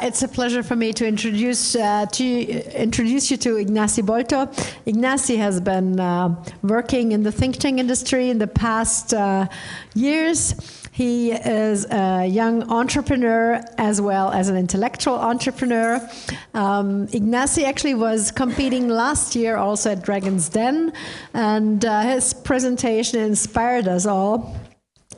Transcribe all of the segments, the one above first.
It's a pleasure for me to introduce you to Ignasi Boltó. Ignasi has been working in the think tank industry in the past years. He is a young entrepreneur as well as an intellectual entrepreneur. Ignasi actually was competing last year also at Dragon's Den, and his presentation inspired us all.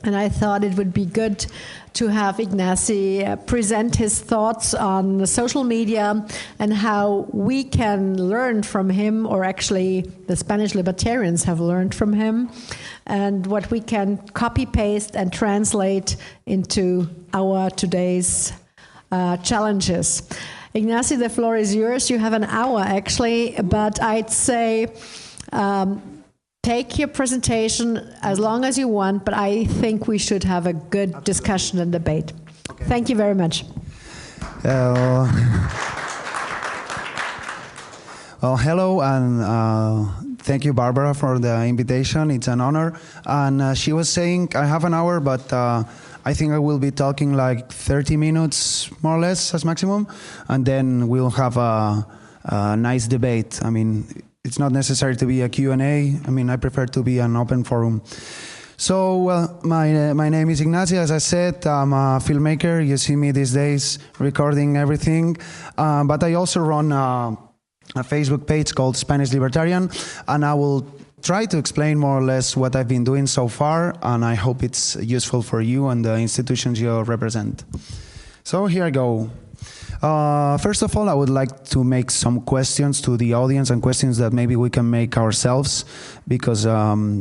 And I thought it would be good to have Ignasi present his thoughts on social media and how we can learn from him, or actually the Spanish libertarians have learned from him, and what we can copy-paste and translate into our today's challenges. Ignasi, the floor is yours. You have an hour, actually, but I'd say take your presentation as long as you want, but I think we should have a good discussion and debate. Okay. Thank you very much. Well, hello, and thank you, Barbara, for the invitation. It's an honor. And she was saying I have an hour, but I think I will be talking like 30 minutes, more or less, as maximum, and then we'll have a nice debate. I mean, it's not necessary to be a Q&A. I mean, I prefer to be an open forum. So, well, my name is Ignasi. As I said, I'm a filmmaker. You see me these days recording everything. But I also run a Facebook page called Spanish Libertarian, and I will try to explain more or less what I've been doing so far, and I hope it's useful for you and the institutions you represent. So here I go. First of all, I would like to make some questions to the audience, and questions that maybe we can make ourselves, because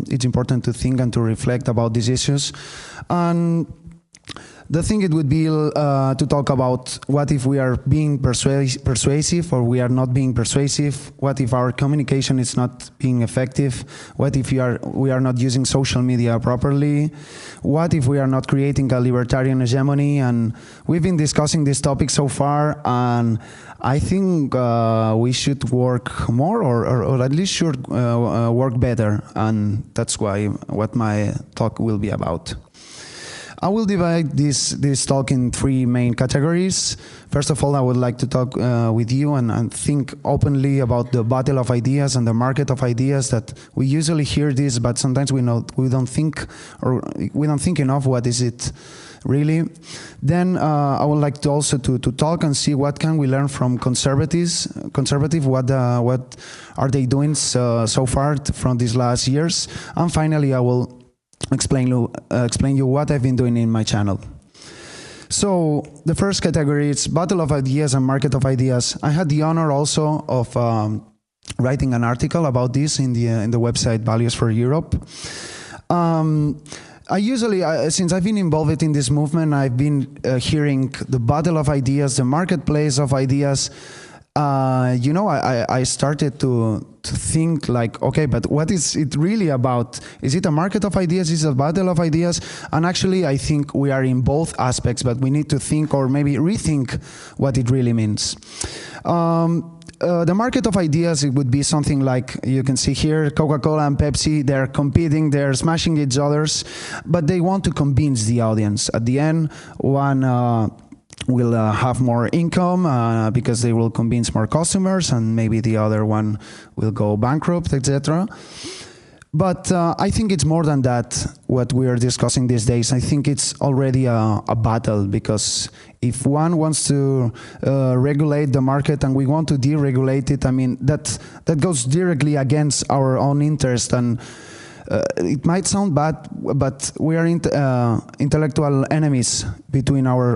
it's important to think and to reflect about these issues. And the thing it would be to talk about what if we are being persuasive or we are not being persuasive, what if our communication is not being effective, what if we are not using social media properly, what if we are not creating a libertarian hegemony. And we've been discussing this topic so far, and I think we should work more, or at least should work better, and that's what my talk will be about. I will divide this talk in three main categories. First of all, I would like to talk with you and think openly about the battle of ideas and the market of ideas. That we usually hear this, but sometimes we don't think enough. What is it really? Then I would like to also to talk and see what can we learn from conservative. What are they doing so far from these last years? And finally, I will explain you what I've been doing in my channel. So the first category is battle of ideas and market of ideas. I had the honor also of writing an article about this in the website Values for Europe. I usually, since I've been involved in this movement, I've been hearing the battle of ideas, the marketplace of ideas. I started to think like, okay, but what is it really about? Is it a market of ideas? Is it a battle of ideas? And actually, I think we are in both aspects, but we need to think, or maybe rethink, what it really means. The market of ideas, it would be something like, you can see here, Coca-Cola and Pepsi, they're competing, they're smashing each other's, but they want to convince the audience. At the end, one will have more income because they will convince more customers, and maybe the other one will go bankrupt, etc. But I think it's more than that, what we are discussing these days. I think it's already a battle, because if one wants to regulate the market and we want to deregulate it, I mean, that goes directly against our own interest. And it might sound bad, but we are intellectual enemies between our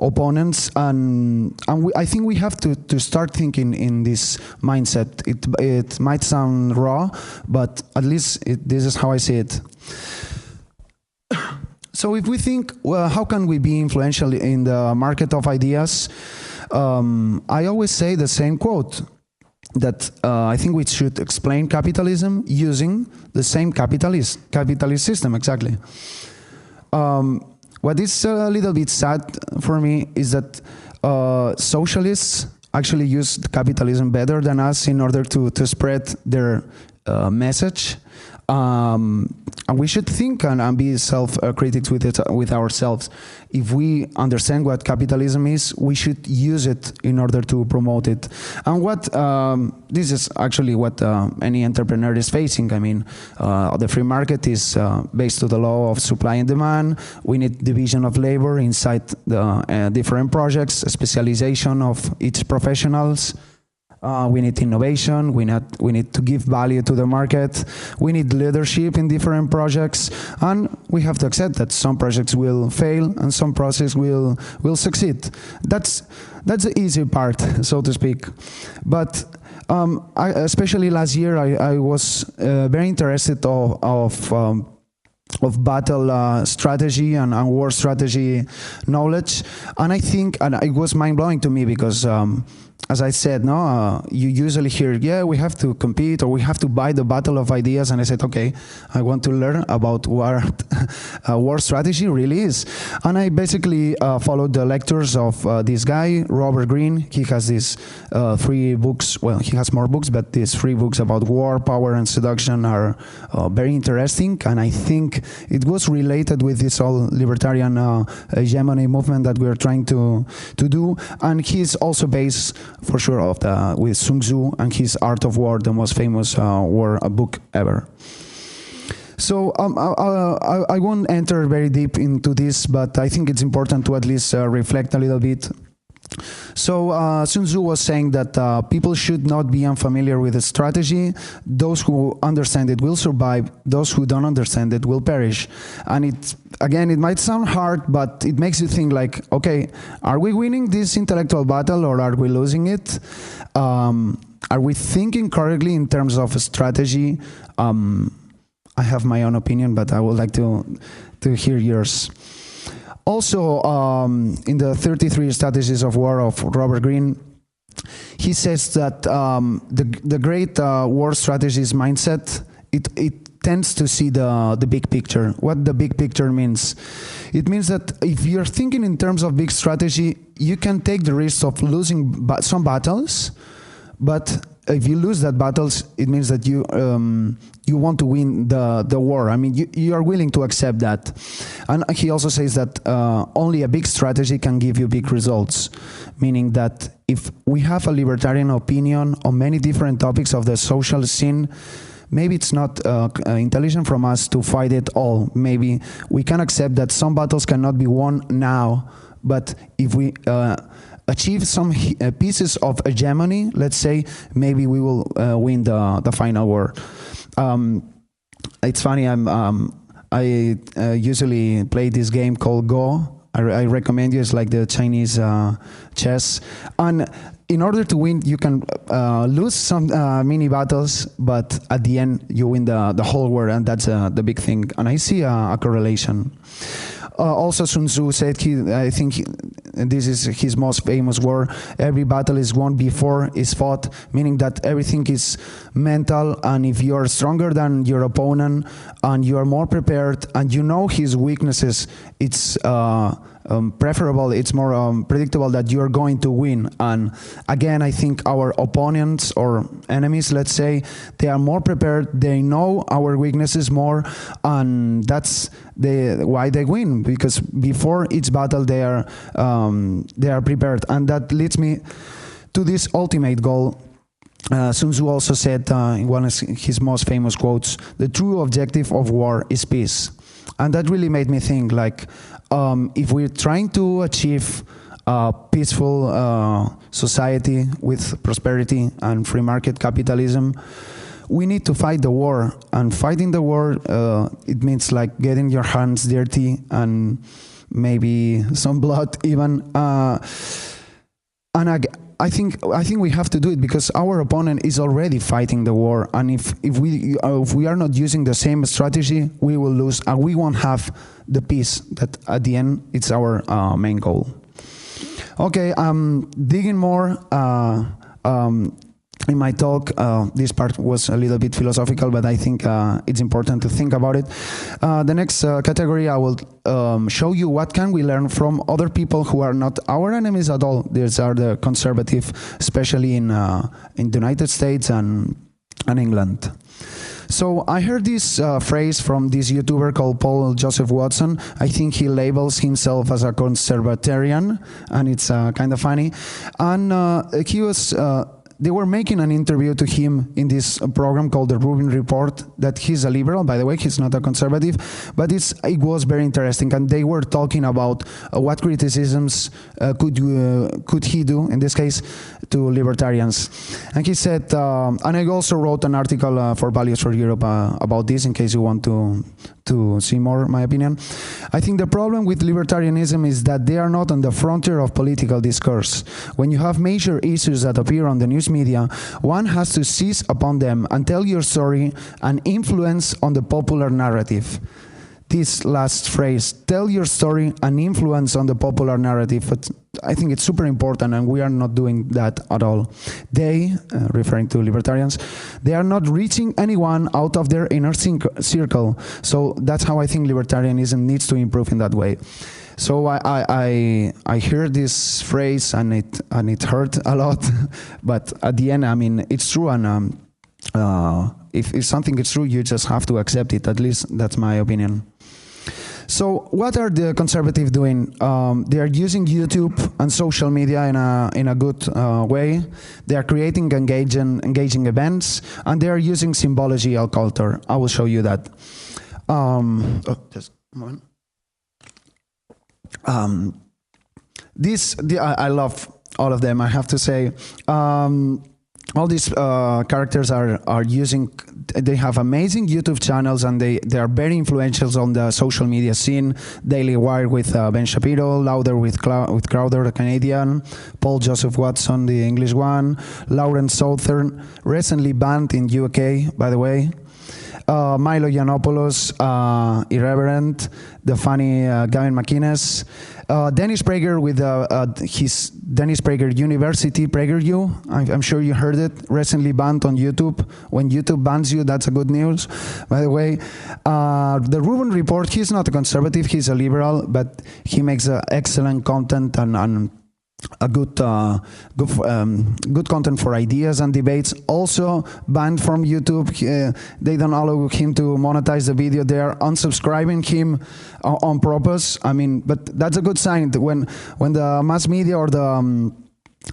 opponents, and I think we have to start thinking in this mindset. It might sound raw, but at least this is how I see it. So if we think, well, how can we be influential in the market of ideas? I always say the same quote, that I think we should explain capitalism using the same capitalist system, exactly. What is a little bit sad for me is that socialists actually use capitalism better than us in order to spread their message. And we should think and be self-critics with ourselves. If we understand what capitalism is, we should use it in order to promote it. And what this is actually what any entrepreneur is facing. I mean, the free market is based on the law of supply and demand. We need division of labor inside the different projects, specialization of each professionals. We need innovation. We need to give value to the market. We need leadership in different projects, and we have to accept that some projects will fail and some projects will succeed. That's the easy part, so to speak. But especially last year, I was very interested of battle strategy and war strategy knowledge, and I think, and it was mind-blowing to me because as I said, you usually hear, yeah, we have to compete or we have to buy the battle of ideas, and I said, okay, I want to learn about what war strategy really is. And I basically followed the lectures of this guy, Robert Greene. He has these 3 books, well, he has more books, but these 3 books about war, power, and seduction are very interesting, and I think it was related with this whole libertarian hegemony movement that we're trying to do. And he's also based, for sure, with Sun Tzu and his Art of War, the most famous war book ever. So I won't enter very deep into this, but I think it's important to at least reflect a little bit. So Sun Tzu was saying that people should not be unfamiliar with the strategy. Those who understand it will survive. Those who don't understand it will perish. And it might sound hard, but it makes you think like, okay, are we winning this intellectual battle or are we losing it? Are we thinking correctly in terms of strategy? I have my own opinion, but I would like to hear yours. Also, in the 33 Strategies of War of Robert Greene, he says that the great war strategist mindset, it tends to see the big picture. What the big picture means? It means that if you're thinking in terms of big strategy, you can take the risk of losing some battles, but if you lose that battles, it means that you want to win the war. I mean, you are willing to accept that. And he also says that only a big strategy can give you big results, meaning that if we have a libertarian opinion on many different topics of the social scene, maybe it's not intelligent from us to fight it all. Maybe we can accept that some battles cannot be won now, but if we achieve some pieces of hegemony, let's say, maybe we will win the final war. It's funny, I usually play this game called Go. I recommend you. It's like the Chinese chess. And in order to win, you can lose some mini battles, but at the end, you win the whole war, and that's the big thing. And I see a correlation. Also, Sun Tzu said, I think this is his most famous word, every battle is won before is fought, meaning that everything is mental, and if you are stronger than your opponent, and you are more prepared, and you know his weaknesses, it's preferable, it's more predictable that you're going to win. And again, I think our opponents or enemies, let's say, they are more prepared, they know our weaknesses more, and that's why they win, because before each battle they are prepared. And that leads me to this ultimate goal. Sun Tzu also said in one of his most famous quotes, the true objective of war is peace. And that really made me think, like, if we're trying to achieve a peaceful society with prosperity and free market capitalism, we need to fight the war. And fighting the war, it means like getting your hands dirty and maybe some blood even. And I think we have to do it because our opponent is already fighting the war, and if we are not using the same strategy, we will lose, and we won't have the peace that at the end it's our main goal. Okay, digging more in my talk, this part was a little bit philosophical, but I think it's important to think about it. The next category, I will show you what can we learn from other people who are not our enemies at all. These are the conservative, especially in the United States and and England. So I heard this phrase from this YouTuber called Paul Joseph Watson. I think he labels himself as a conservatarian, and it's kind of funny. And he was... they were making an interview to him in this program called the Rubin Report, that he's a liberal, by the way, he's not a conservative, but it was very interesting, and they were talking about what criticisms could he do, in this case, to libertarians. And he said, and I also wrote an article for Values for Europe about this, in case you want to see more, my opinion. I think the problem with libertarianism is that they are not on the frontier of political discourse. When you have major issues that appear on the news media, one has to seize upon them and tell your story and influence on the popular narrative. This last phrase, tell your story and influence on the popular narrative, but I think it's super important, and we are not doing that at all. They, referring to libertarians, they are not reaching anyone out of their inner circle. So that's how I think libertarianism needs to improve in that way. So I heard this phrase, and it hurt a lot, but at the end, I mean, it's true, and if something is true, you just have to accept it. At least that's my opinion. So what are the conservatives doing? They are using YouTube and social media in a good way. They are creating engaging events, and they are using symbology and culture. I will show you that. Just a moment. I love all of them, I have to say. All these characters are using, they have amazing YouTube channels, and they are very influential on the social media scene. Daily Wire with Ben Shapiro, Louder with Crowder, the Canadian, Paul Joseph Watson, the English one, Lawrence Southern, recently banned in UK, by the way. Milo Yiannopoulos, Irreverent, the funny Gavin McInnes, Dennis Prager with his Dennis Prager University, PragerU. I'm sure you heard it, recently banned on YouTube. When YouTube bans you, that's a good news, by the way. The Rubin Report, he's not a conservative, he's a liberal, but he makes excellent content and a good content for ideas and debates. Also banned from YouTube. They don't allow him to monetize the video. They are unsubscribing him on purpose. I mean, but that's a good sign that when the mass media or the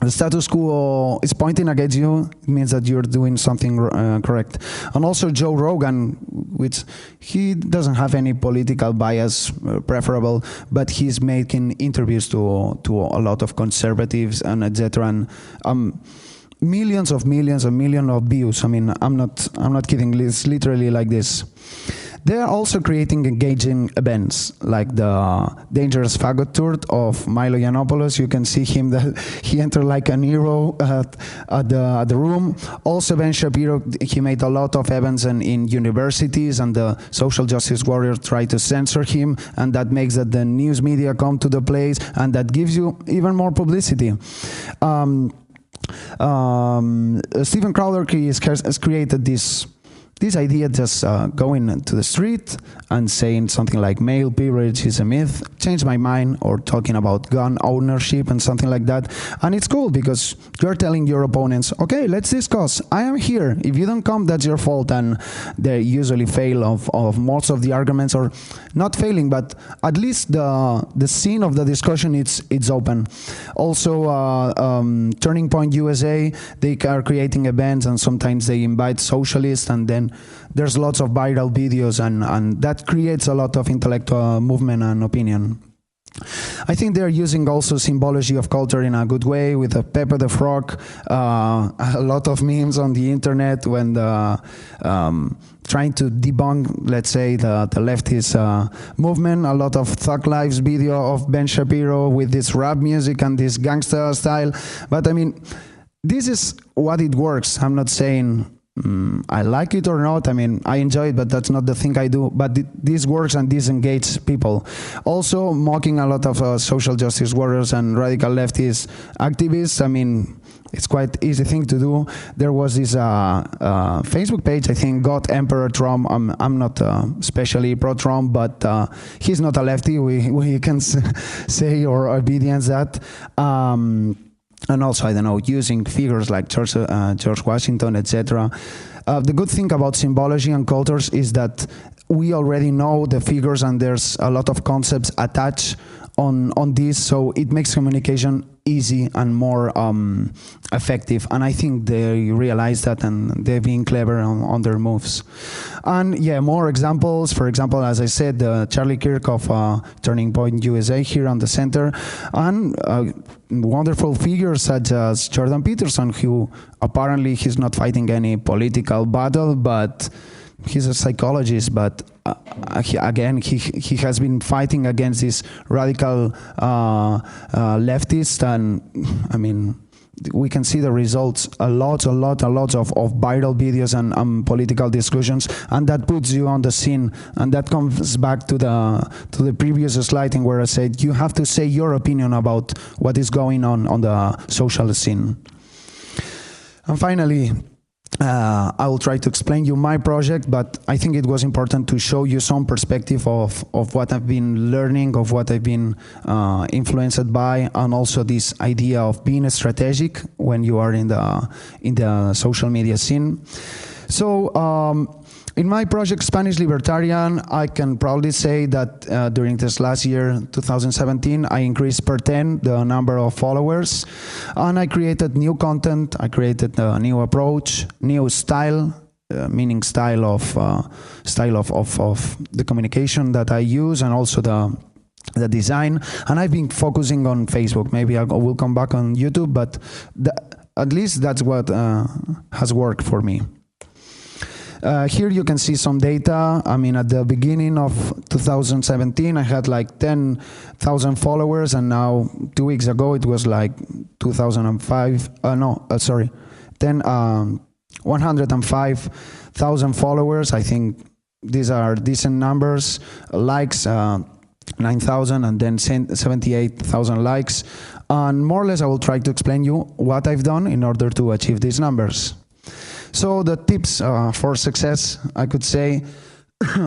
status quo is pointing against you, it means that you're doing something correct. And also Joe Rogan, which he doesn't have any political bias preferable, but he's making interviews to a lot of conservatives and etc. And millions of views. I mean, I'm not kidding. It's literally like this. They are also creating engaging events, like the Dangerous Faggot Tour of Milo Yiannopoulos. You can see him, that he entered like an hero at the room. Also, Ben Shapiro, he made a lot of events in universities, and the social justice warriors try to censor him, and that makes that the news media come to the place, and that gives you even more publicity. Steven Crowder has created this idea, just going to the street and saying something like male privilege is a myth, change my mind, or talking about gun ownership and something like that. And it's cool because you're telling your opponents, okay, let's discuss. I am here. If you don't come, that's your fault. And they usually fail of most of the arguments, or not failing, but at least the scene of the discussion, it's open. Also, Turning Point USA, they are creating events, and sometimes they invite socialists, and then there's lots of viral videos, and that creates a lot of intellectual movement and opinion. I think they're using also symbology of culture in a good way, with Pepe the Frog, a lot of memes on the internet when trying to debunk, let's say, the leftist movement. A lot of Thug Life's video of Ben Shapiro with this rap music and this gangsta style. But I mean, this is what it works. I'm not saying I like it or not. I mean, I enjoy it, but that's not the thing I do. But this works, and this engages people. Also, mocking a lot of social justice warriors and radical leftist activists. I mean, it's quite easy thing to do. There was this Facebook page, I think, God Emperor Trump. I'm not especially pro-Trump, but he's not a lefty. We can say or obedience that. And also, I don't know, using figures like George Washington, etc. the good thing about symbology and cultures is that we already know the figures and there's a lot of concepts attached on this, so it makes communication easy and more effective, and I think they realize that and they're being clever on their moves. And yeah, more examples. For example, as I said, Charlie Kirk of Turning Point USA here on the center, and wonderful figures such as Jordan Peterson, who apparently he's not fighting any political battle, but he's a psychologist, but he has been fighting against this radical leftist, and I mean, we can see the results, a lot of viral videos and political discussions, and that puts you on the scene, and that comes back to the previous slide where I said you have to say your opinion about what is going on the social scene. And finally, I will try to explain you my project, but I think it was important to show you some perspective of what I've been learning, of what I've been influenced by, and also this idea of being strategic when you are in the social media scene. So in my project Spanish Libertarian, I can proudly say that during this last year, 2017, I increased per 10 the number of followers, and I created new content, I created a new approach, new style, meaning style of the communication that I use, and also the design. And I've been focusing on Facebook. Maybe I will come back on YouTube, but at least that's what has worked for me. Here you can see some data. I mean, at the beginning of 2017, I had like 10,000 followers, and now 2 weeks ago it was like 105,000 followers. I think these are decent numbers. Likes, 9,000, and then 78,000 likes. And more or less, I will try to explain you what I've done in order to achieve these numbers. So the tips for success, I could say,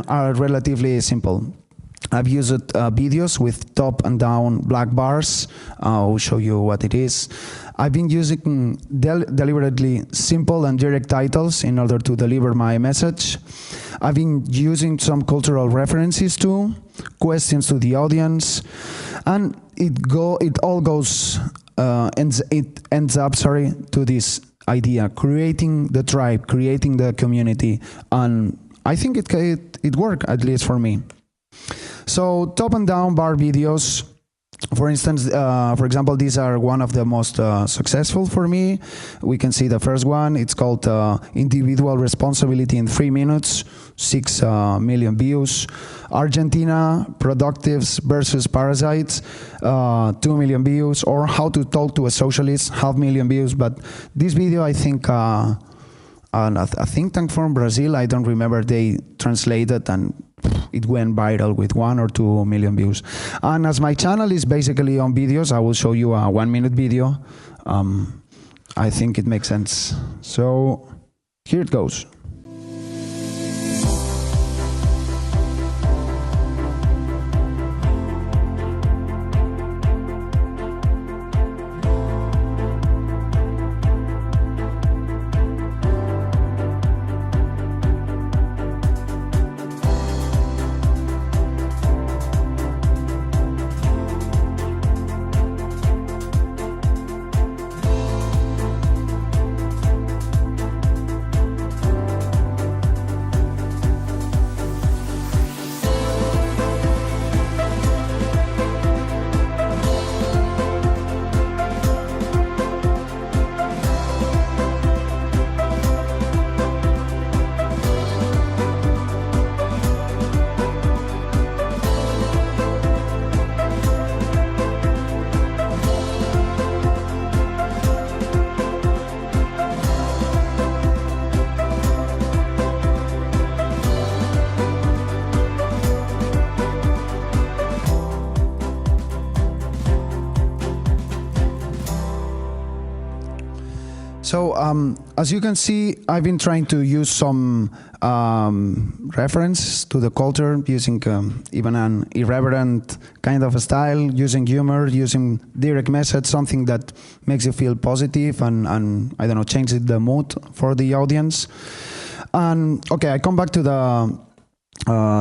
are relatively simple. I've used videos with top and down black bars. I'll show you what it is. I've been using deliberately simple and direct titles in order to deliver my message. I've been using some cultural references too, questions to the audience, and it ends up to this idea, creating the tribe, creating the community, and I think it worked, at least for me. So top and down bar videos, for instance, for example, these are one of the most successful for me. We can see the first one. It's called Individual Responsibility in 3 minutes, 6 million views. Argentina, Productives versus Parasites, 2 million views. Or How to Talk to a Socialist, 500,000 views. But this video, I think, a think tank from Brazil, I don't remember, they translated, and it went viral with 1 or 2 million views. And as my channel is basically on videos, I will show you a 1-minute video. I think it makes sense. So here it goes. So as you can see, I've been trying to use some reference to the culture, using even an irreverent kind of a style, using humor, using direct message, something that makes you feel positive and I don't know, changes the mood for the audience. And okay, I come back to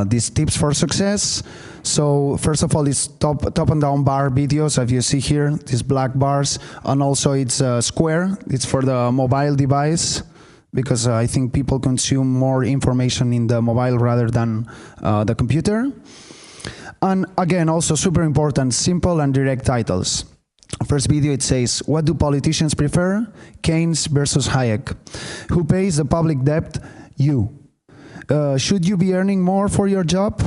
these tips for success. So first of all, it's top and down bar videos, as you see here, these black bars, and also it's square. It's for the mobile device, because I think people consume more information in the mobile rather than the computer. And again, also super important, simple and direct titles. First video, it says, what do politicians prefer? Keynes versus Hayek. Who pays the public debt? You. Should you be earning more for your job?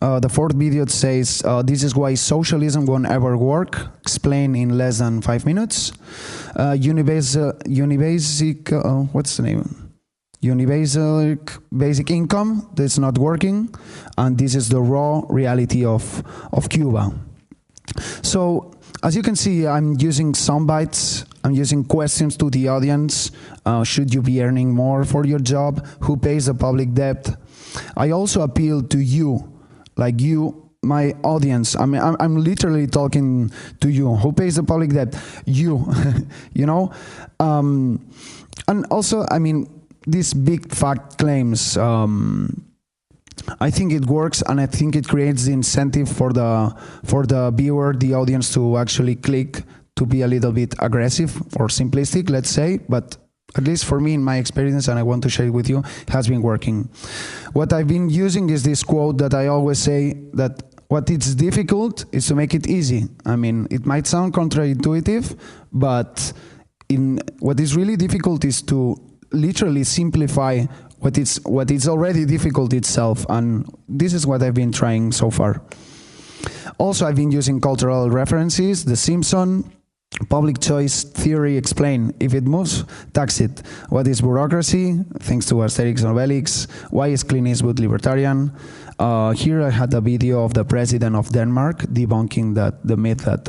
The fourth video, it says, this is why socialism won't ever work. Explain in less than 5 minutes. Unibasic, what's the name? Basic income, that's not working. And this is the raw reality of Cuba. So, as you can see, I'm using sound bites. I'm using questions to the audience. Should you be earning more for your job? Who pays the public debt? I also appeal to you, like you, my audience. I mean, I'm literally talking to you. Who pays the public debt? You, you know? And also, I mean, these big fact claims, I think it works, and I think it creates the incentive for the viewer, the audience, to actually click, to be a little bit aggressive or simplistic, let's say, but at least for me, in my experience, and I want to share it with you, it has been working. What I've been using is this quote that I always say, that what is difficult is to make it easy. I mean, it might sound counterintuitive, but what is really difficult is to literally simplify what is already difficult itself, and this is what I've been trying so far. Also, I've been using cultural references, The Simpsons, public choice theory explain. If it moves, tax it. What is bureaucracy? Thanks to Asterix and Obelix. Why is Clint Eastwood libertarian? Here I had a video of the president of Denmark debunking the myth that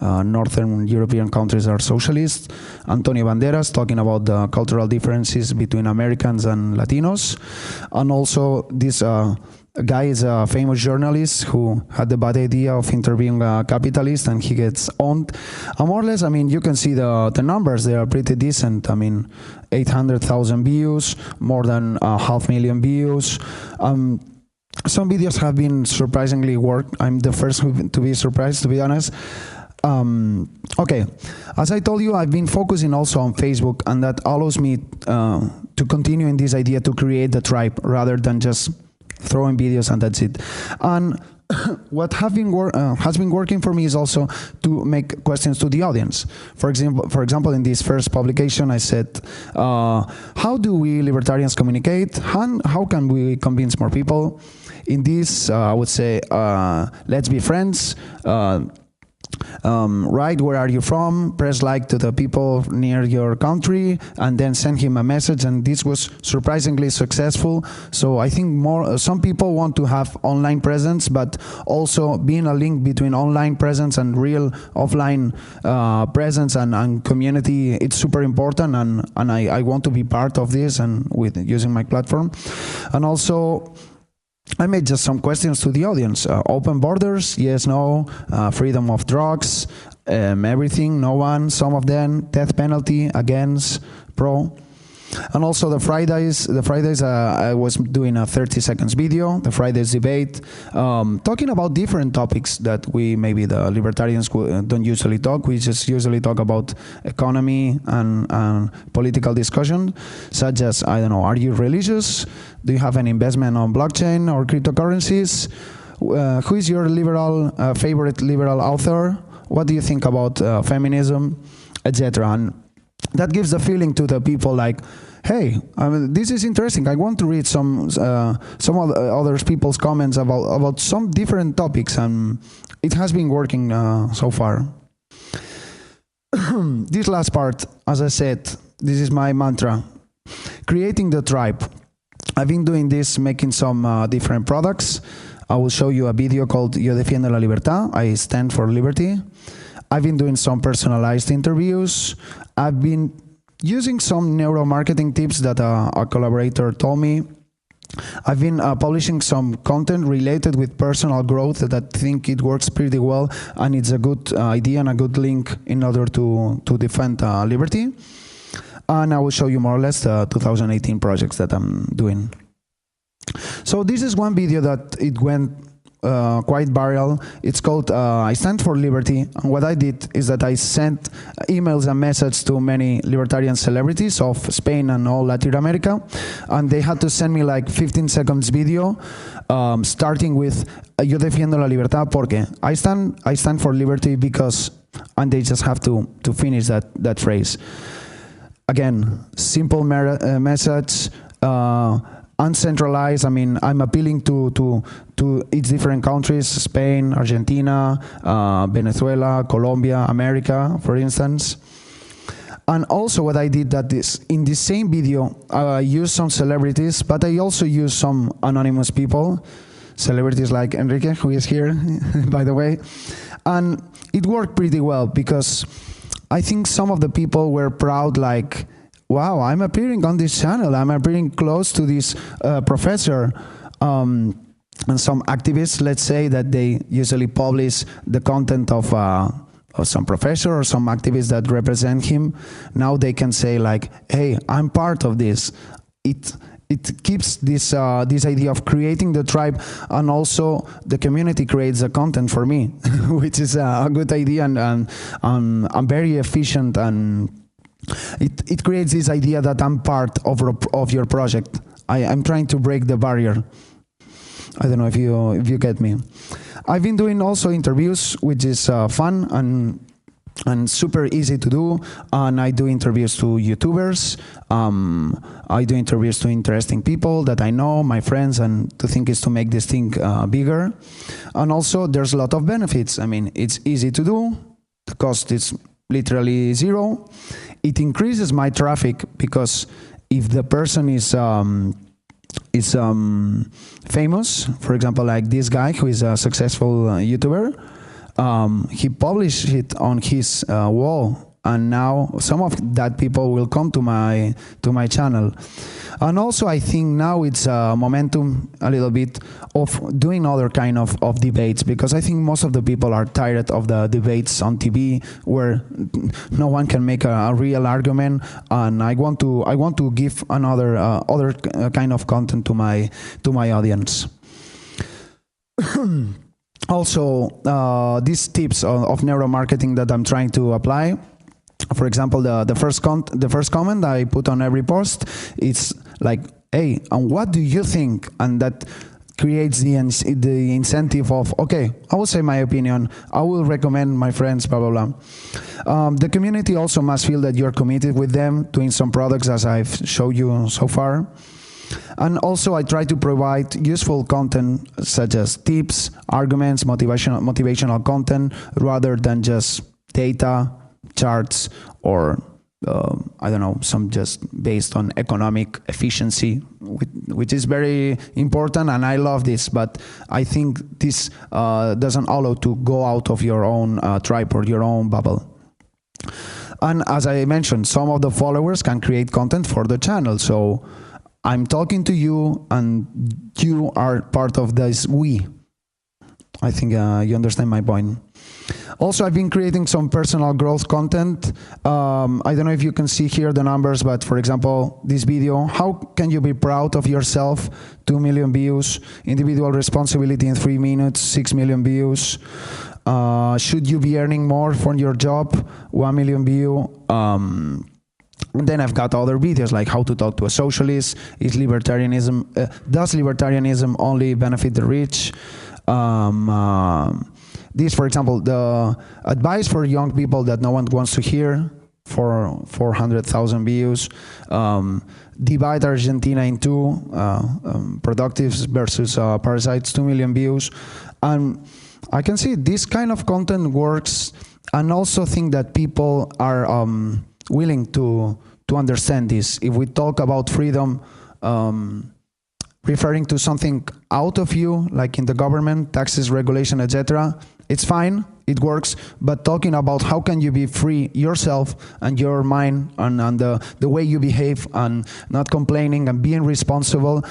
Northern European countries are socialist. Antonio Banderas talking about the cultural differences between Americans and Latinos. And also this guy is a famous journalist who had the bad idea of interviewing a capitalist, and he gets owned. And more or less, I mean, you can see the numbers. They are pretty decent. I mean, 800,000 views, more than 500,000 views. Some videos have been surprisingly worked. I'm the first to be surprised, to be honest. Okay, as I told you, I've been focusing also on Facebook, and that allows me to continue in this idea to create the tribe rather than just throwing videos and that's it. And what has been working for me is also to make questions to the audience. For example, in this first publication, I said, how do we libertarians communicate? How can we convince more people? In this, I would say, let's be friends. Write where are you from, press like to the people near your country, and then send him a message. And this was surprisingly successful. So I think some people want to have online presence, but also being a link between online presence and real offline presence and community, it's super important, and I want to be part of this and with using my platform. And also I made just some questions to the audience. Open borders, yes, no. Freedom of drugs, everything, no one. Some of them, death penalty, against, pro. And also the Fridays, I was doing a 30 seconds video, the Fridays debate, talking about different topics that maybe the libertarians don't usually talk. We just usually talk about economy and political discussion, such as, I don't know, are you religious? Do you have an investment on blockchain or cryptocurrencies? Who is your favorite liberal author? What do you think about feminism, etc.? And that gives the feeling to the people like, hey, I mean, this is interesting. I want to read some other people's comments about some different topics, and it has been working so far. This last part, as I said, this is my mantra: creating the tribe. I've been doing this, making some different products. I will show you a video called Yo defiendo la libertad. I stand for liberty. I've been doing some personalized interviews. I've been using some neuromarketing tips that a collaborator told me. I've been publishing some content related with personal growth that I think it works pretty well, and it's a good idea and a good link in order to defend liberty. and I will show you more or less the 2018 projects that I'm doing. So this is one video that it went quite viral. It's called I Stand for Liberty, and what I did is that I sent emails and messages to many libertarian celebrities of Spain and all Latin America, and they had to send me like 15 seconds video starting with yo defiendo la libertad porque I stand for liberty because, and they just have to finish that phrase. Again, simple message, uncentralized. I mean, I'm appealing to each different countries: Spain, Argentina, Venezuela, Colombia, America, for instance. And also what I did that is, in the same video, I used some celebrities, but I also used some anonymous people, celebrities like Enrique, who is here, by the way. And it worked pretty well because I think some of the people were proud, like, wow, I'm appearing on this channel, I'm appearing close to this professor. And some activists, let's say, that they usually publish the content of some professor or some activists that represent him. Now they can say like, hey, I'm part of this. It keeps this idea of creating the tribe, and also the community creates the content for me, which is a good idea, and I'm very efficient, and it creates this idea that I'm part of your project. I'm trying to break the barrier. I don't know if you get me. I've been doing also interviews, which is fun and super easy to do. And I do interviews to YouTubers. I do interviews to interesting people that I know, my friends, and the thing is to make this thing bigger. And also there's a lot of benefits. I mean, it's easy to do. The cost is literally zero. It increases my traffic because if the person is famous, for example, like this guy who is a successful YouTuber, he published it on his wall, and now some of that people will come to my channel. And also I think now it's a momentum a little bit of doing other kind of debates, because I think most of the people are tired of the debates on TV where no one can make a real argument, and I want to give another other kind of content to my audience. Also, these tips of neuromarketing that I'm trying to apply. For example, the first comment I put on every post, it's like, hey, and what do you think? And that creates the incentive of, okay, I will say my opinion, I will recommend my friends, blah, blah, blah. The community also must feel that you're committed with them, doing some products as I've showed you so far. And also I try to provide useful content such as tips, arguments, motivational content, rather than just data, charts, or I don't know, some just based on economic efficiency, which is very important, and I love this, but I think this doesn't allow to go out of your own tribe or your own bubble. And as I mentioned, some of the followers can create content for the channel, so I'm talking to you and you are part of this we. I think you understand my point. Also, I've been creating some personal growth content. I don't know if you can see here the numbers, but for example, this video, how can you be proud of yourself? 2 million views. Individual responsibility in 3 minutes, 6 million views. Should you be earning more from your job? 1 million view. And then I've got other videos like how to talk to a socialist. Does libertarianism only benefit the rich? This, for example, the advice for young people that no one wants to hear, for 400,000 views. Divide Argentina in two, productives versus parasites, 2 million views. And I can see this kind of content works, and also think that people are willing to understand this. If we talk about freedom, referring to something out of you, like in the government, taxes, regulation, etc., it's fine, it works, but talking about how can you be free yourself and your mind and the way you behave and not complaining and being responsible,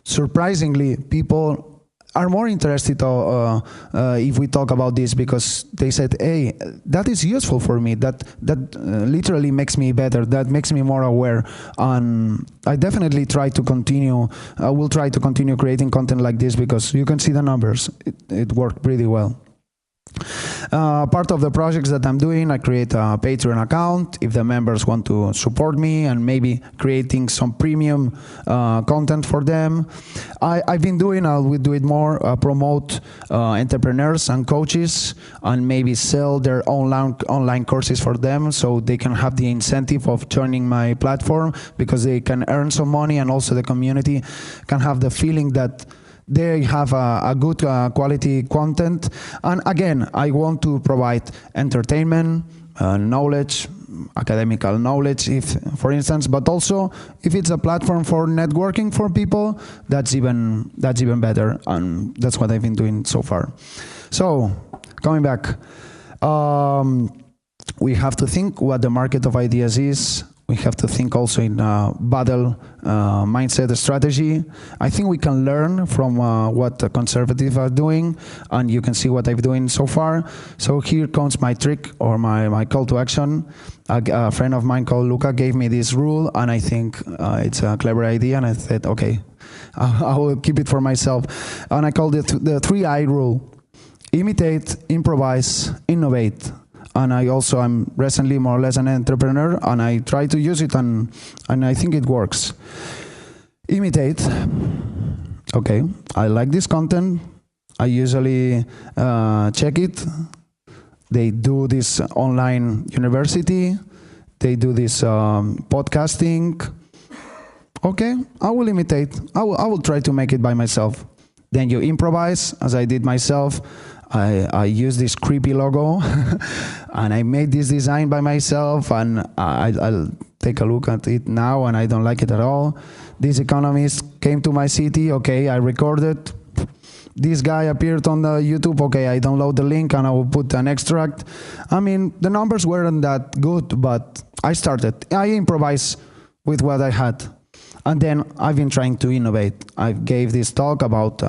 surprisingly, people are more interested if we talk about this, because they said, hey, that is useful for me, that literally makes me better, that makes me more aware. And I definitely will try to continue creating content like this, because you can see the numbers. It worked pretty well. Part of the projects that I'm doing, I create a Patreon account if the members want to support me, and maybe creating some premium content for them. I've been doing, I will do it more, promote entrepreneurs and coaches, and maybe sell their online courses for them, so they can have the incentive of joining my platform, because they can earn some money, and also the community can have the feeling that they have a good quality content. And again, I want to provide entertainment, knowledge, academical knowledge, if, for instance, but also if it's a platform for networking for people, that's even better. And that's what I've been doing so far. So, coming back, we have to think what the market of ideas is. We have to think also in battle mindset strategy. I think we can learn from what the conservatives are doing, and you can see what I've doing so far. So here comes my trick, or my call to action. A friend of mine called Luca gave me this rule, and I think it's a clever idea, and I said, okay, I will keep it for myself. And I called it the 3I rule: imitate, improvise, innovate. And I'm recently more or less an entrepreneur, and I try to use it, and I think it works. Imitate. Okay, I like this content. I usually check it. They do this online university. They do this podcasting. Okay, I will imitate. I will try to make it by myself. Then you improvise, as I did myself. I use this creepy logo and I made this design by myself, and I'll take a look at it now, and I don't like it at all. This economist came to my city. Okay, I recorded. This guy appeared on the YouTube. Okay, I download the link and I will put an extract. I mean, the numbers weren't that good, but I started. I improvised with what I had. And then I've been trying to innovate. I gave this talk about,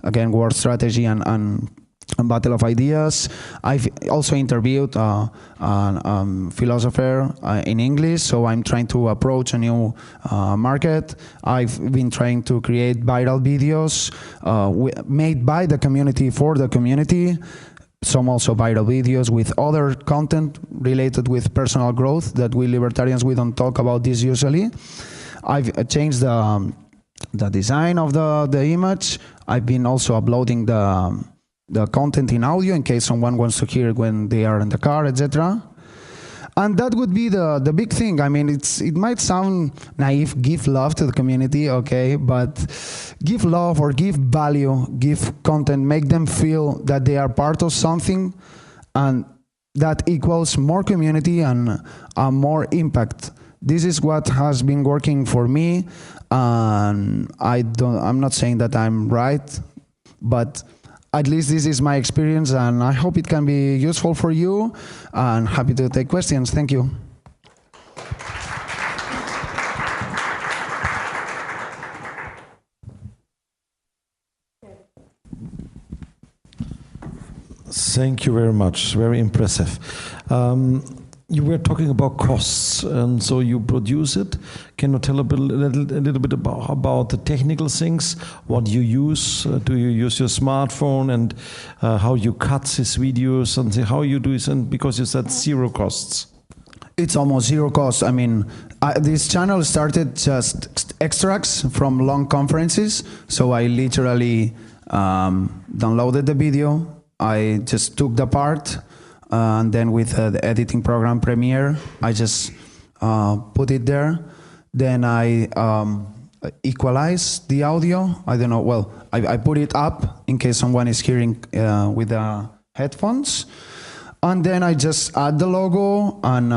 again, word strategy and battle of ideas. I've also interviewed a philosopher in English, so I'm trying to approach a new market. I've been trying to create viral videos made by the community for the community. Some also viral videos with other content related with personal growth that we libertarians, we don't talk about this usually. I've changed the design of the image. I've been also uploading the content in audio in case someone wants to hear it when they are in the car, etc. And that would be the big thing. I mean, it might sound naive, give love to the community, okay, but give love or give value, give content, make them feel that they are part of something, and that equals more community and more impact. This is what has been working for me, and I'm not saying that I'm right, but at least this is my experience, and I hope it can be useful for you, and happy to take questions. Thank you. Thank you very much. Very impressive. You were talking about costs, and so you produce it. Can you tell a little bit about the technical things? What you use? Do you use your smartphone, and how you cut these videos, and how you do it? And because you said zero costs. It's almost zero cost. I mean, this channel started just extracts from long conferences. So I literally downloaded the video. I just took the part. And then with the editing program Premiere, I just put it there. Then I equalize the audio. I don't know, well, I put it up in case someone is hearing with the headphones. And then I just add the logo, and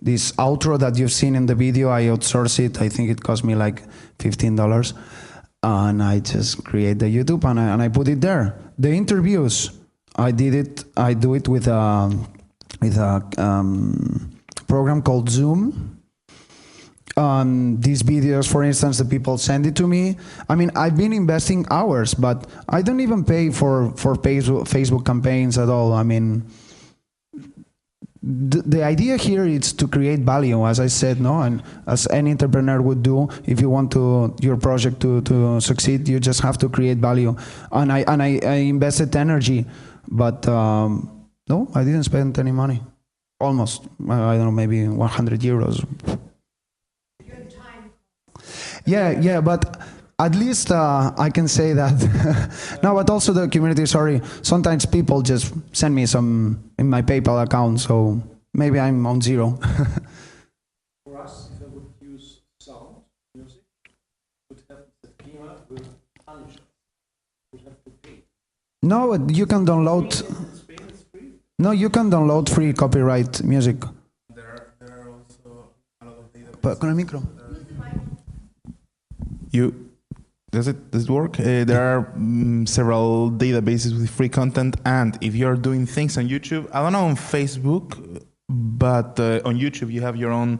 this outro that you've seen in the video, I outsource it. I think it cost me like $15. And I just create the YouTube and I put it there. The interviews, I do it with a program called Zoom. these videos, for instance, the people send it to me. I mean, I've been investing hours, but I don't even pay for Facebook campaigns at all. I mean, the idea here is to create value, as I said, no, and as any entrepreneur would do. If you want your project to succeed, you just have to create value. And I invested energy, but no, I didn't spend any money. Almost, I don't know, maybe 100 euros. Yeah, but at least I can say that. No, but also the community, sorry. Sometimes people just send me some in my PayPal account, so maybe I'm on zero. For us, if I would use sound, music, would have the Keynote will punish us. Would have to pay. No, you can download. Spain is free? No, you can download free copyright music. There are also a lot of data. But con el micro. Does it work? There are several databases with free content, and if you're doing things on YouTube, I don't know on Facebook, but on YouTube you have your own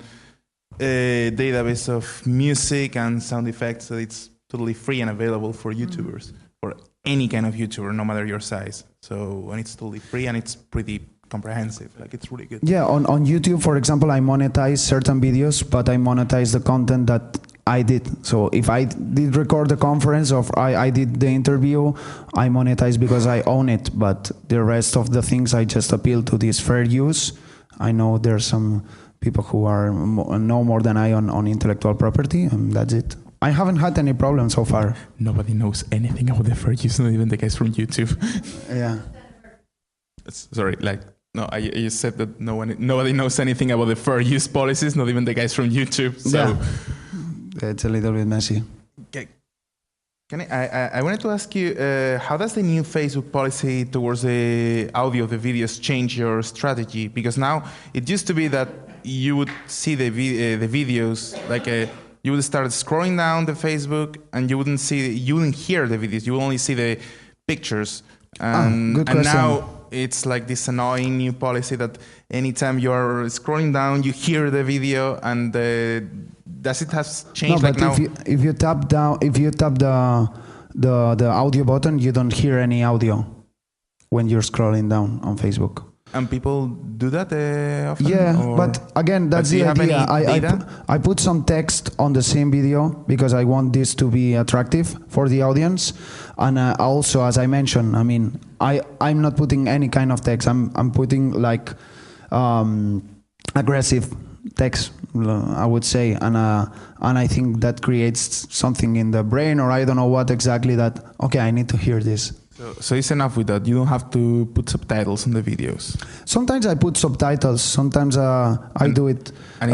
database of music and sound effects, so it's totally free and available for YouTubers, or any kind of YouTuber, no matter your size. So, and it's totally free and it's pretty comprehensive. Like, it's really good. Yeah, on YouTube, for example, I monetize certain videos, but I monetize the content that I did. So if I did record the conference or I did the interview, I monetize because I own it. But the rest of the things, I just appeal to this fair use. I know there's some people who know more than I on intellectual property, and that's it. I haven't had any problem so far. Nobody knows anything about the fair use, not even the guys from YouTube. Yeah. Sorry, like, no, you said that nobody knows anything about the fair use policies, not even the guys from YouTube. So. Yeah. It's a little bit messy. I wanted to ask you, how does the new Facebook policy towards the audio of the videos change your strategy? Because now it used to be that you would see the videos, like you would start scrolling down the Facebook and you wouldn't hear the videos. You would only see the pictures. Good question. And now it's like this annoying new policy that anytime you're scrolling down, you hear the video, and does it have changed? No, like but now? if you tap the audio button, you don't hear any audio when you're scrolling down on Facebook. And people do that often? Yeah, or? But again, that's the idea. I put some text on the same video because I want this to be attractive for the audience. And also, as I mentioned, I mean, I'm not putting any kind of text. I'm putting like aggressive text, I would say, and I think that creates something in the brain, or I don't know what exactly, that okay, I need to hear this. So it's enough with that. You don't have to put subtitles on the videos. Sometimes I put subtitles. Sometimes I do it. And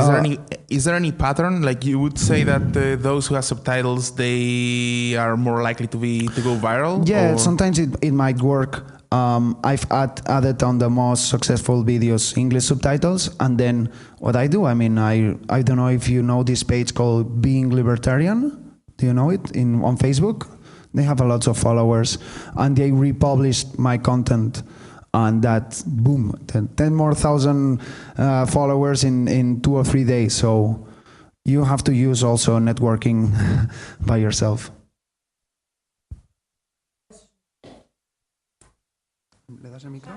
is there any pattern? Like, you would say that those who have subtitles, they are more likely to go viral? Yeah, or? sometimes it might work. I've added on the most successful videos English subtitles, and then what I do, I mean, I don't know if you know this page called Being Libertarian. Do you know it on Facebook? They have a lot of followers, and they republished my content, and that, boom, 10 more thousand followers in 2 or 3 days. So you have to use also networking by yourself. ¿Le das el micro?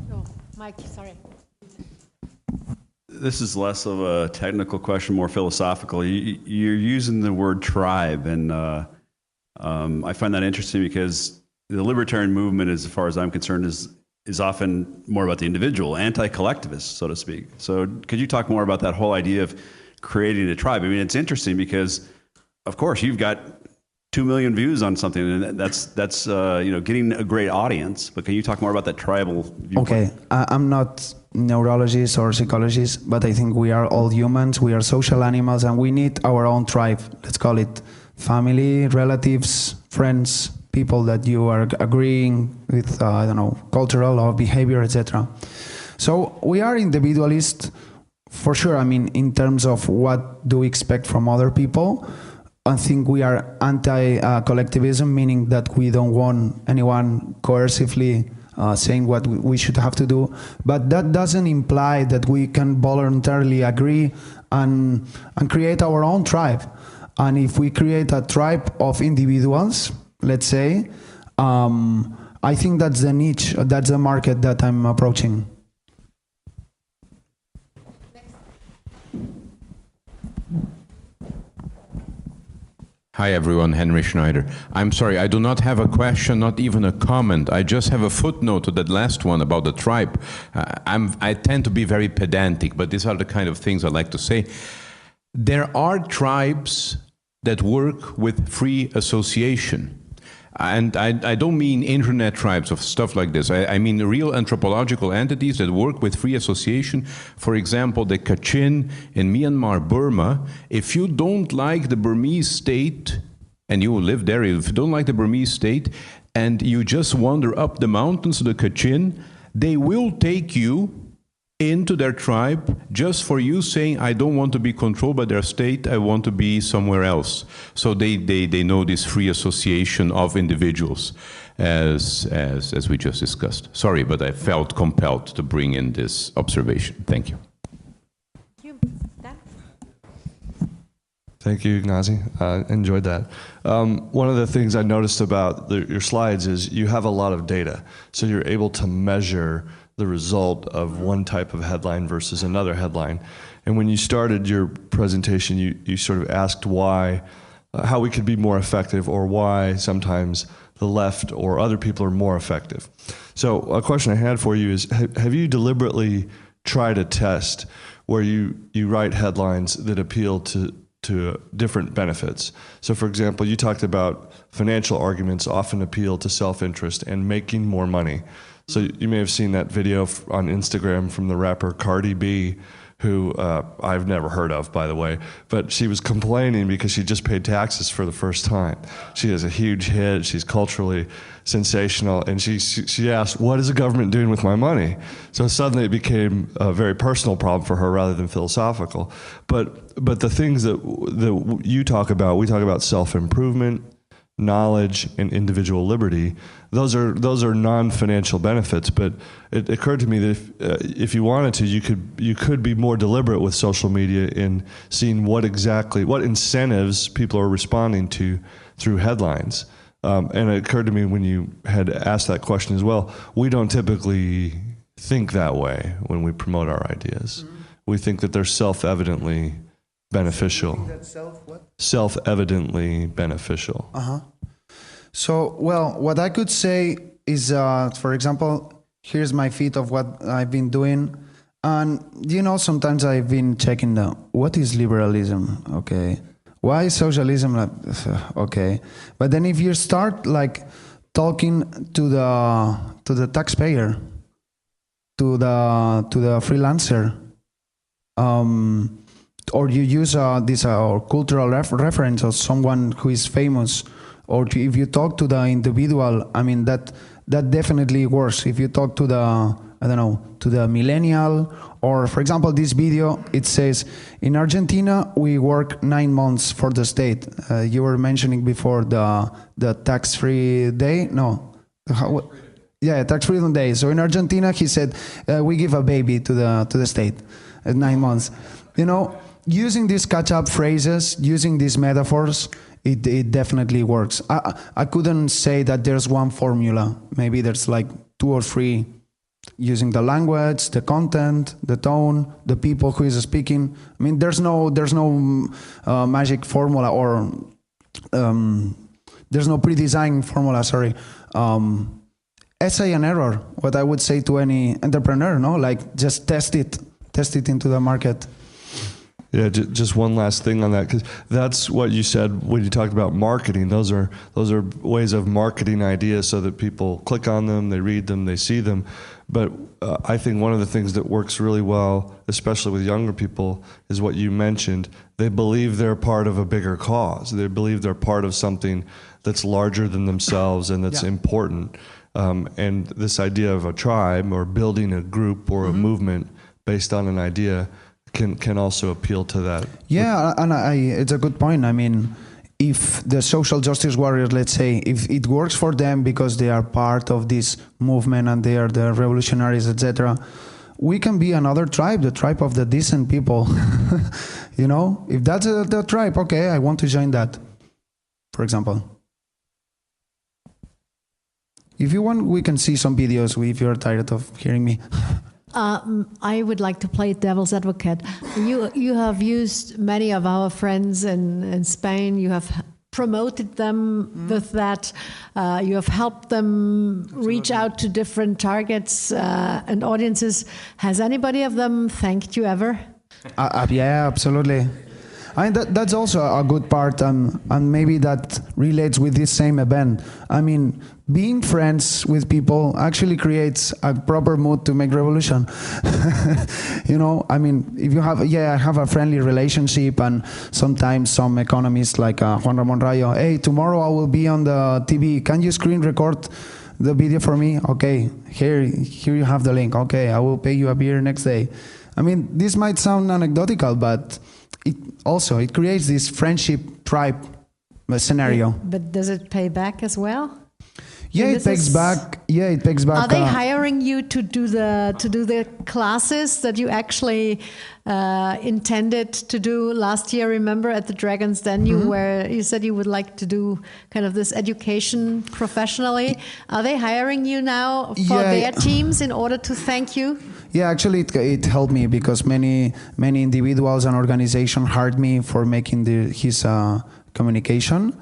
No, Mike, sorry. This is less of a technical question, more philosophical. You're using the word tribe, and I find that interesting because the libertarian movement, as far as I'm concerned, is often more about the individual, anti-collectivist, so to speak. So could you talk more about that whole idea of creating a tribe? I mean, it's interesting because, of course, you've got 2 million views on something, and that's getting a great audience. But can you talk more about that tribal viewpoint? Okay, I'm not neurologist or psychologist, but I think we are all humans. We are social animals, and we need our own tribe. Let's call it family, relatives, friends, people that you are agreeing with, I don't know, cultural or behavior, etc. So we are individualist for sure. I mean, in terms of what do we expect from other people, I think we are anti-collectivism, meaning that we don't want anyone coercively saying what we should have to do. But that doesn't imply that we can voluntarily agree and create our own tribe. And if we create a tribe of individuals, let's say, I think that's the niche, that's the market that I'm approaching. Hi everyone, Henry Schneider. I'm sorry, I do not have a question, not even a comment. I just have a footnote to that last one about the tribe. I tend to be very pedantic, but these are the kind of things I like to say. There are tribes that work with free association. And I don't mean internet tribes of stuff like this. I mean real anthropological entities that work with free association. For example, the Kachin in Myanmar, Burma. If you don't like the Burmese state, and you live there, if you don't like the Burmese state, and you just wander up the mountains to the Kachin, they will take you into their tribe just for you saying, I don't want to be controlled by their state, I want to be somewhere else. So they know this free association of individuals as we just discussed. Sorry, but I felt compelled to bring in this observation. Thank you. Thank you, Ignasi. Enjoyed that. One of the things I noticed about your slides is you have a lot of data. So you're able to measure the result of one type of headline versus another headline. And when you started your presentation, you sort of asked why, how we could be more effective, or why sometimes the left or other people are more effective. So a question I had for you is, have you deliberately tried a test where you write headlines that appeal to different benefits? So for example, you talked about financial arguments often appeal to self-interest and making more money. So you may have seen that video on Instagram from the rapper Cardi B, who I've never heard of, by the way, but she was complaining because she just paid taxes for the first time. She has a huge hit, she's culturally sensational, and she asked, what is the government doing with my money? So suddenly it became a very personal problem for her rather than philosophical. But the things that you talk about, we talk about self-improvement, knowledge, and individual liberty. Those are non-financial benefits, but it occurred to me that if you wanted to, you could be more deliberate with social media in seeing what incentives people are responding to through headlines. And it occurred to me when you had asked that question as well, we don't typically think that way when we promote our ideas. Mm-hmm. We think that they're self-evidently beneficial. Self-evidently beneficial. So, well, what I could say is, for example, here's my feed of what I've been doing. And, sometimes I've been checking what is liberalism? Okay. Why is socialism? Okay. But then if you start talking to the taxpayer, to the freelancer, or you use this cultural reference of someone who is famous, or if you talk to the individual, I mean that definitely works. If you talk to the millennial, or for example, this video, it says in Argentina we work 9 months for the state. You were mentioning before the tax-free day. Tax-free day. So in Argentina, he said we give a baby to the state at 9 months. Using these catch-up phrases, using these metaphors, it definitely works. I couldn't say that there's one formula. Maybe there's 2 or 3, using the language, the content, the tone, the people who is speaking. I mean, there's no magic formula, or there's no pre-designed formula. Sorry. Essay and error. What I would say to any entrepreneur, just test it into the market. Yeah, just one last thing on that, because that's what you said when you talked about marketing. Those are ways of marketing ideas so that people click on them, they read them, they see them. But I think one of the things that works really well, especially with younger people, is what you mentioned. They believe they're part of a bigger cause. They believe they're part of something that's larger than themselves and that's important. And this idea of a tribe, or building a group or a movement based on an idea, can also appeal to that. Yeah, and it's a good point. I mean, if the social justice warriors, let's say, if it works for them because they are part of this movement and they are the revolutionaries, etc., we can be another tribe, the tribe of the decent people. You know, if that's the tribe, okay, I want to join that, for example. If you want, we can see some videos if you're tired of hearing me. I would like to play devil's advocate. You have used many of our friends in Spain. You have promoted them with that. You have helped them reach out to different targets and audiences. Has anybody of them thanked you ever? Yeah, absolutely. I mean, that's also a good part, and maybe that relates with this same event. I mean, being friends with people actually creates a proper mood to make revolution. You know, I mean, if you have, I have a friendly relationship, and sometimes some economists like Juan Ramon Rayo, hey, tomorrow I will be on the TV. Can you screen record the video for me? Okay, here you have the link. Okay, I will pay you a beer next day. I mean, this might sound anecdotal, but it creates this friendship tribe scenario. But does it pay back as well? Yeah, it pays back. Yeah, it pays back. Are they hiring you to do the classes that you actually intended to do last year? Remember at the Dragon's Den, you said you would like to do kind of this education professionally. Are they hiring you now for their teams in order to thank you? Yeah, actually, it helped me because many individuals and organizations hired me for making his communication,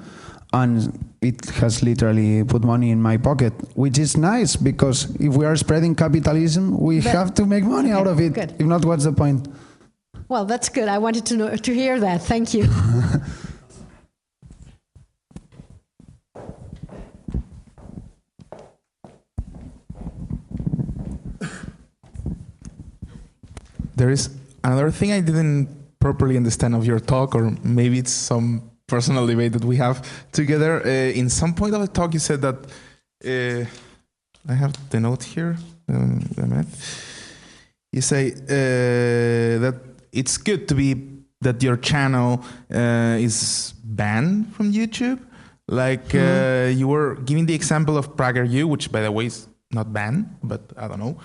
and it has literally put money in my pocket, which is nice because if we are spreading capitalism, we have to make money out of it. Good. If not, what's the point? Well, that's good. I wanted to hear that. Thank you. There is another thing I didn't properly understand of your talk, or maybe it's some personal debate that we have together. In some point of the talk, you said that I have the note here. A minute. You say that it's good to be that your channel is banned from YouTube. Like you were giving the example of PragerU, which by the way is not banned, but I don't know.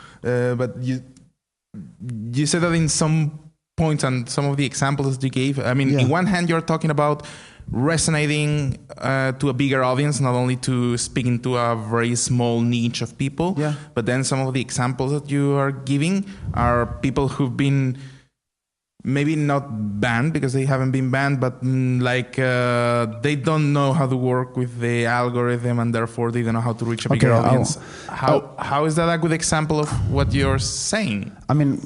But you said that in some points and some of the examples that you gave, I mean, in one hand, you're talking about resonating to a bigger audience, not only to speaking to a very small niche of people, but then some of the examples that you are giving are people who've been maybe not banned because they haven't been banned, but they don't know how to work with the algorithm and therefore they don't know how to reach a bigger audience. How is that a good example of what you're saying? I mean,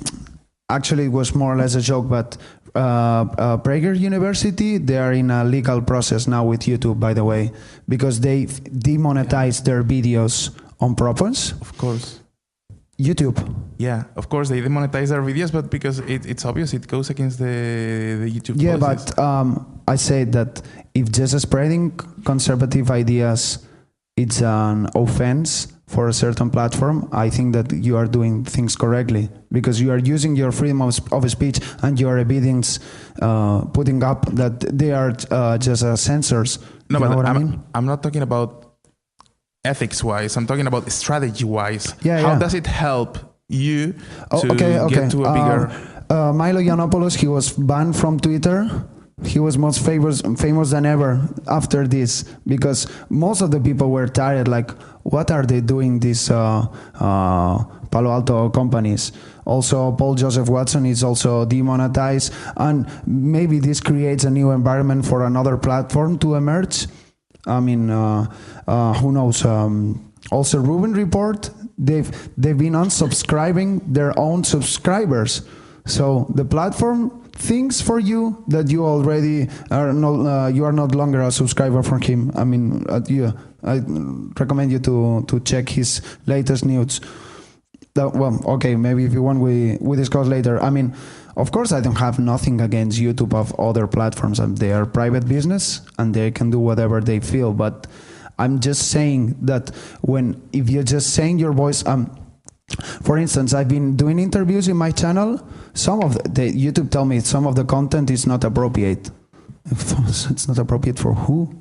actually it was more or less a joke, but Prager University, they are in a legal process now with YouTube, by the way, because they demonetized their videos on purpose. Of course. YouTube. Yeah, of course they demonetize their videos, but because it's obvious it goes against the YouTube policies. But I say that if just spreading conservative ideas it's an offense for a certain platform, I think that you are doing things correctly because you are using your freedom of speech and your evidence putting up that they are just censors. No, but I'm not talking about ethics-wise, I'm talking about strategy-wise. How does it help you to get to a bigger... Milo Yiannopoulos, he was banned from Twitter. He was most famous than ever after this because most of the people were tired, like, what are they doing, these Palo Alto companies? Also, Paul Joseph Watson is also demonetized, and maybe this creates a new environment for another platform to emerge. I mean, who knows? Also, Rubin Report, they've been unsubscribing their own subscribers. So the platform thinks for you that you already are you are not longer a subscriber from him. I mean, I recommend you to check his latest news. Maybe if you want, we discuss later. I mean, of course, I don't have nothing against YouTube of other platforms. They are private business and they can do whatever they feel. But I'm just saying that if you're just saying your voice, for instance, I've been doing interviews in my channel. Some of the YouTube tell me some of the content is not appropriate. If it's not appropriate for who?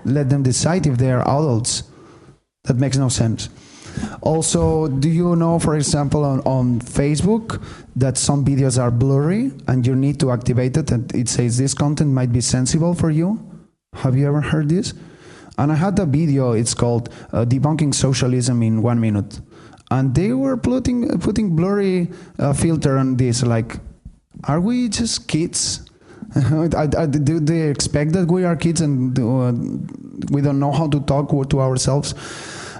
Let them decide if they are adults. That makes no sense. Also, do you know, for example, on Facebook, that some videos are blurry and you need to activate it and it says this content might be sensible for you? Have you ever heard this? And I had a video, it's called Debunking Socialism in 1 Minute. And they were putting blurry filter on this, like, are we just kids? Do they expect that we are kids and we don't know how to talk to ourselves?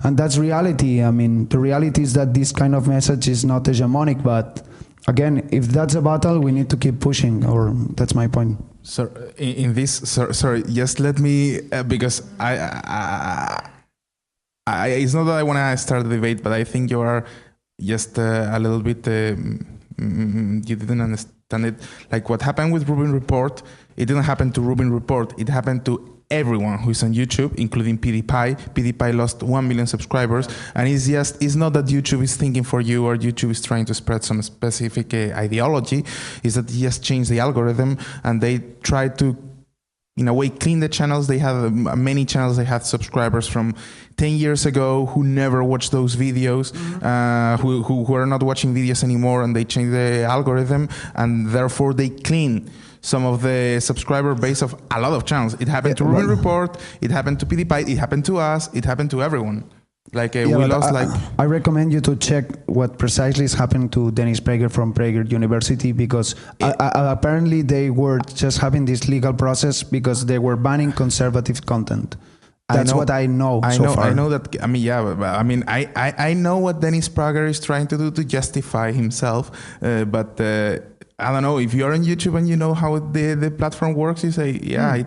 And that's reality. I mean, the reality is that this kind of message is not hegemonic, but again, if that's a battle, we need to keep pushing, or that's my point. So in this, sorry, just let me, because it's not that I want to start the debate, but I think you are just a little bit, you didn't understand it. Like what happened with Rubin Report, it didn't happen to Rubin Report, it happened to everyone who is on YouTube, including PewDiePie. PewDiePie lost 1 million subscribers, and it's not that YouTube is thinking for you or YouTube is trying to spread some specific ideology. It's that they just changed the algorithm and they try to, in a way, clean the channels. They have many channels. They had subscribers from 10 years ago who never watched those videos, who are not watching videos anymore, and they changed the algorithm, and therefore they clean some of the subscriber base of a lot of channels. It happened to Rubin Report, it happened to PewDiePie, it happened to us, it happened to everyone. Like we lost I recommend you to check what precisely is happening to Dennis Prager from Prager University, because apparently they were just having this legal process because they were banning conservative content. That's what I know so far. I know that. I mean, yeah. I mean, I know what Dennis Prager is trying to do to justify himself, but I don't know, if you're on YouTube and you know how the platform works, you say, you're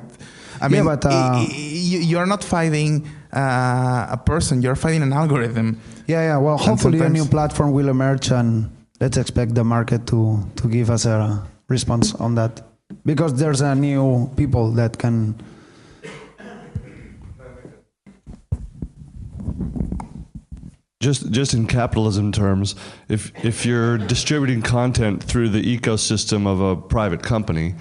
not fighting a person, you're fighting an algorithm. Well, hopefully a new platform will emerge, and let's expect the market to give us a response on that, because there's a new people that can. Just in capitalism terms, if you're distributing content through the ecosystem of a private company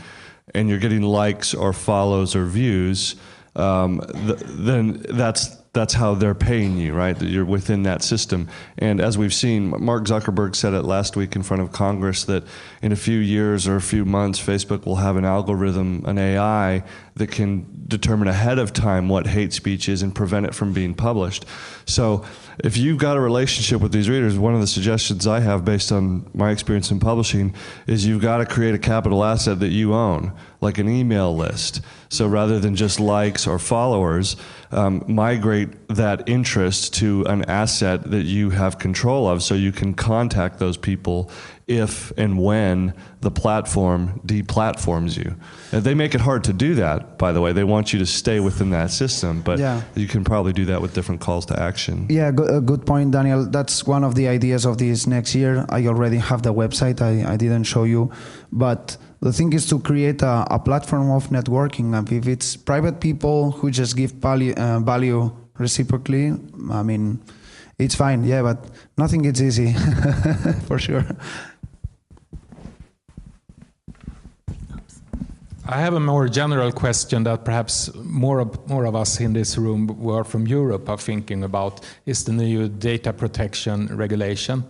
and you're getting likes or follows or views, then that's how they're paying you, right? That you're within that system. And as we've seen, Mark Zuckerberg said it last week in front of Congress that in a few years or a few months, Facebook will have an algorithm, an AI, that can determine ahead of time what hate speech is and prevent it from being published. So if you've got a relationship with these readers, one of the suggestions I have based on my experience in publishing is you've got to create a capital asset that you own, like an email list. So rather than just likes or followers, migrate that interest to an asset that you have control of, so you can contact those people if and when the platform deplatforms you. And they make it hard to do that, by the way. They want you to stay within that system, but you can probably do that with different calls to action. Yeah, good point, Daniel. That's one of the ideas of this next year. I already have the website. I didn't show you, but the thing is to create a platform of networking. If it's private people who just give value reciprocally, I mean, it's fine, but nothing is easy, for sure. I have a more general question that perhaps more of us in this room who are from Europe are thinking about, is the new data protection regulation.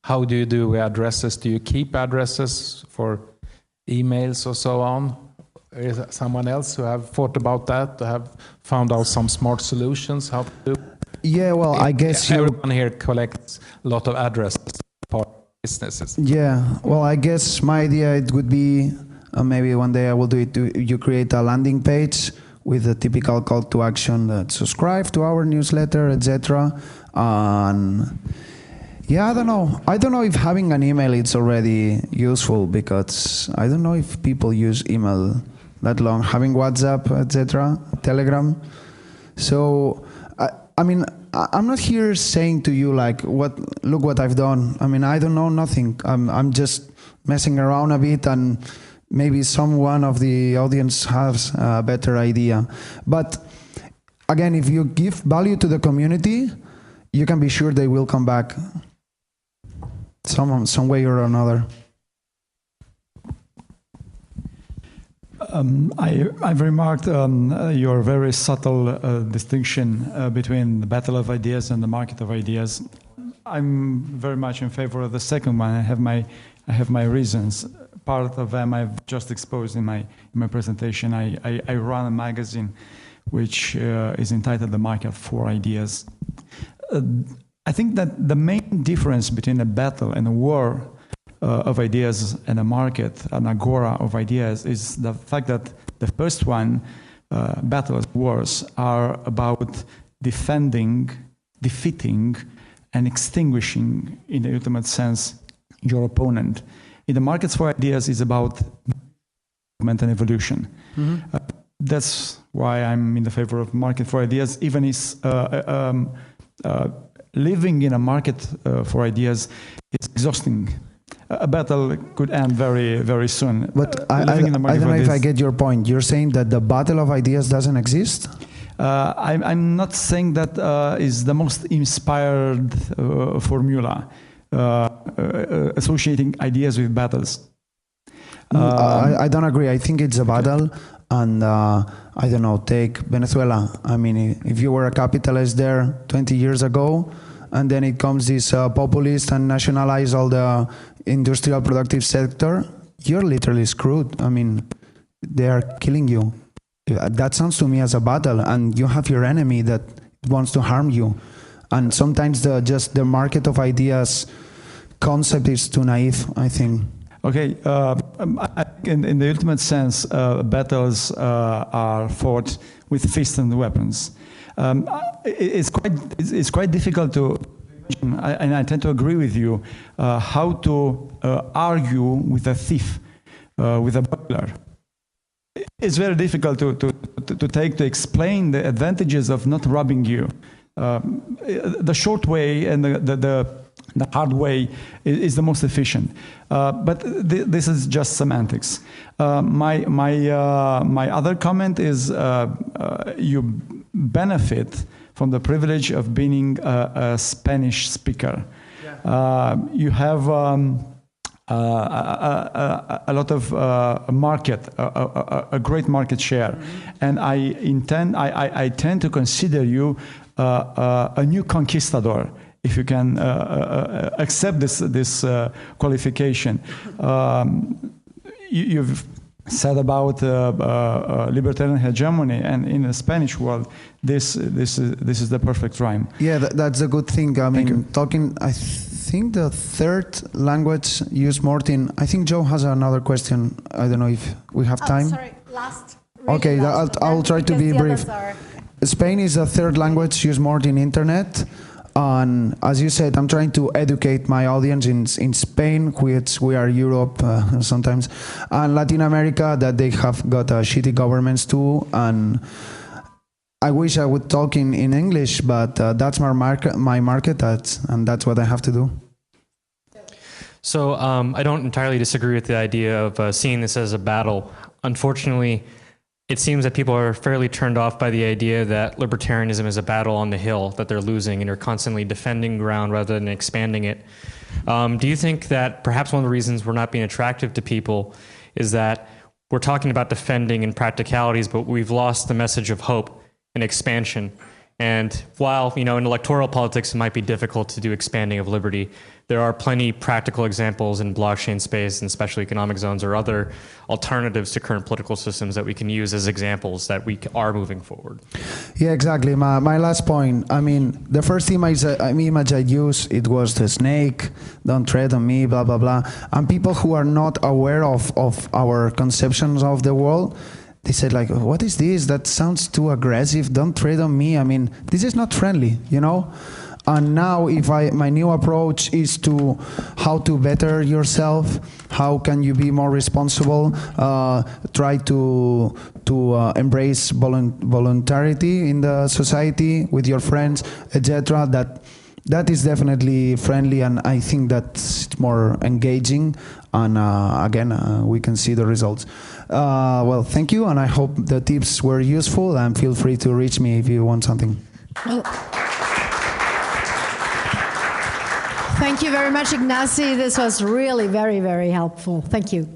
How do you do with addresses? Do you keep addresses for emails or so on? Is there someone else who have thought about that, to have found out some smart solutions? How to do? Yeah, well, I guess everyone here collects a lot of addresses for businesses. Yeah, well, I guess my idea it would be maybe one day I will do it. You create a landing page with a typical call to action that subscribe to our newsletter, etc. And yeah, I don't know if having an email is already useful, because I don't know if people use email that long. Having WhatsApp, etc., Telegram. So I mean, I'm not here saying to you like, look what I've done. I mean, I don't know nothing. I'm just messing around a bit, and maybe someone of the audience has a better idea. But again, if you give value to the community, you can be sure they will come back some way or another. I've remarked your very subtle distinction between the battle of ideas and the market of ideas. I'm very much in favor of the second one. I have my reasons. Part of them I've just exposed in my presentation. I run a magazine which is entitled The Market for Ideas. I think that the main difference between a battle and a war of ideas and a market, an agora of ideas, is the fact that the first one, battles, wars, are about defending, defeating, and extinguishing, in the ultimate sense, your opponent. In the markets for ideas, is about movement and evolution. Mm-hmm. That's why I'm in the favor of market for ideas, even is living in a market for ideas is exhausting. A battle could end very, very soon. But I don't know if I get your point. You're saying that the battle of ideas doesn't exist? I'm not saying that is the most inspired formula, associating ideas with battles. I don't agree. I think it's a battle. And I don't know, take Venezuela. I mean, if you were a capitalist there 20 years ago, and then it comes this populist and nationalize all the industrial productive sector, you're literally screwed. I mean, they are killing you. That sounds to me as a battle, and you have your enemy that wants to harm you. And sometimes the market of ideas concept is too naive, I think. Okay, in the ultimate sense, battles are fought with fists and weapons. It's quite difficult to, and I tend to agree with you, how to argue with a thief, with a burglar. It's very difficult to explain the advantages of not robbing you. The short way and the hard way is the most efficient. But this is just semantics. My other comment is you benefit from the privilege of being a Spanish speaker. Yeah. You have a lot of market, a great market share, and I tend to consider you a new conquistador, if you can accept this qualification. You've said about libertarian hegemony, and in the Spanish world, this is the perfect rhyme. Yeah, that's a good thing. I mean, I think the third language used more in. I think Joe has another question. I don't know if we have time. Sorry, last. Okay, I'll try to be brief. Spain is the third language used more in internet. And as you said, I'm trying to educate my audience in Spain, which we are Europe sometimes, and Latin America, that they have got shitty governments too. And I wish I would talk in English, but that's my market, and that's what I have to do. So I don't entirely disagree with the idea of seeing this as a battle. Unfortunately, it seems that people are fairly turned off by the idea that libertarianism is a battle on the hill that they're losing and are constantly defending ground rather than expanding it. Do you think that perhaps one of the reasons we're not being attractive to people is that we're talking about defending and practicalities, but we've lost the message of hope and expansion? And while, in electoral politics, it might be difficult to do expanding of liberty, there are plenty practical examples in blockchain space and special economic zones or other alternatives to current political systems that we can use as examples that we are moving forward. Yeah, exactly. My last point, I mean, the first image I used, it was the snake, don't tread on me, blah, blah, blah. And people who are not aware of our conceptions of the world, they said like, what is this? That sounds too aggressive. Don't tread on me. I mean, this is not friendly, And now my new approach is to how to better yourself, how can you be more responsible, try to embrace voluntarity in the society with your friends, etc. That is definitely friendly, and I think that's more engaging, and again, we can see the results. Well, thank you, and I hope the tips were useful, and feel free to reach me if you want something. Well, thank you very much, Ignasi. This was really very, very helpful. Thank you.